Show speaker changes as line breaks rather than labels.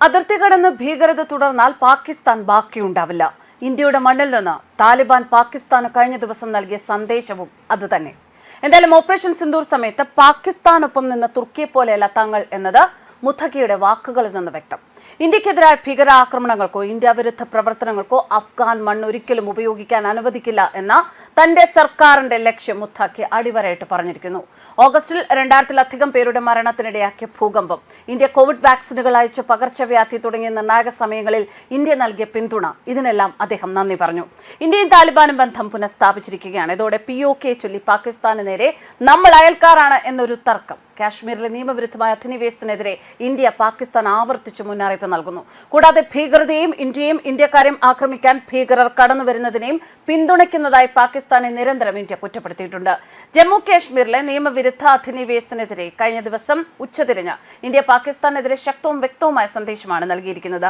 അതിർത്തി കടന്ന് ഭീകരത തുടർന്നാൽ പാകിസ്ഥാൻ ബാക്കിയുണ്ടാവില്ല. ഇന്ത്യയുടെ മണ്ണിൽ നിന്ന് താലിബാൻ പാകിസ്ഥാന് കഴിഞ്ഞ ദിവസം നൽകിയ സന്ദേശവും അതുതന്നെ. എന്തായാലും ഓപ്പറേഷൻ സിന്ദൂർ സമയത്ത് പാകിസ്ഥാനൊപ്പം നിന്ന് തുർക്കിയെ പോലെയല്ല തങ്ങൾ എന്നത് മുത്തഖിയുടെ വാക്കുകളിൽ നിന്ന് വ്യക്തം. ഇന്ത്യക്കെതിരായ ഭീകരാക്രമണങ്ങൾക്കോ ഇന്ത്യ വിരുദ്ധ പ്രവർത്തനങ്ങൾക്കോ അഫ്ഗാൻ മണ്ണ് ഒരിക്കലും ഉപയോഗിക്കാൻ അനുവദിക്കില്ല എന്ന തന്റെ സർക്കാരിന്റെ ലക്ഷ്യം മുത്തഖി അടിവരയിട്ട് പറഞ്ഞിരിക്കുന്നു. ഓഗസ്റ്റിൽ 2000-ലധികം പേരുടെ മരണത്തിനിടയാക്കിയ ഭൂകമ്പം, ഇന്ത്യ കോവിഡ് വാക്സിനുകൾ അയച്ച് പകർച്ചവ്യാധി തുടങ്ങിയ നിർണായക സമയങ്ങളിൽ ഇന്ത്യ നൽകിയ പിന്തുണ, ഇതിനെല്ലാം അദ്ദേഹം നന്ദി പറഞ്ഞു. ഇന്ത്യയും താലിബാനും ബന്ധം പുനഃസ്ഥാപിച്ചിരിക്കുകയാണ്. ഇതോടെ POK ചൊല്ലി പാകിസ്ഥാന് നേരെ നമ്മൾ അയൽക്കാരാണ് എന്നൊരു തർക്കം, കാശ്മീരിലെ നിയമവിരുദ്ധമായ അധിനിവേശത്തിനെതിരെ ഇന്ത്യ പാകിസ്ഥാൻ ആവർത്തിച്ച് മുന്നറിയിപ്പ് നൽകുന്നു. കൂടാതെ ഭീകരതയെയും ഇന്ത്യയും ഇന്ത്യക്കാരെയും ആക്രമിക്കാൻ ഭീകരർ കടന്നുവരുന്നതിനെയും പിന്തുണയ്ക്കുന്നതായി പാകിസ്ഥാനെ നിരന്തരം ഇന്ത്യ കുറ്റപ്പെടുത്തിയിട്ടുണ്ട്. ജമ്മു കാശ്മീരിലെ നിയമവിരുദ്ധ അധിനിവേശത്തിനെതിരെ കഴിഞ്ഞ ദിവസം ഉച്ചതിരിഞ്ഞ് ഇന്ത്യ പാകിസ്ഥാനെതിരെ ശക്തവും വ്യക്തവുമായ സന്ദേശമാണ് നൽകിയിരിക്കുന്നത്.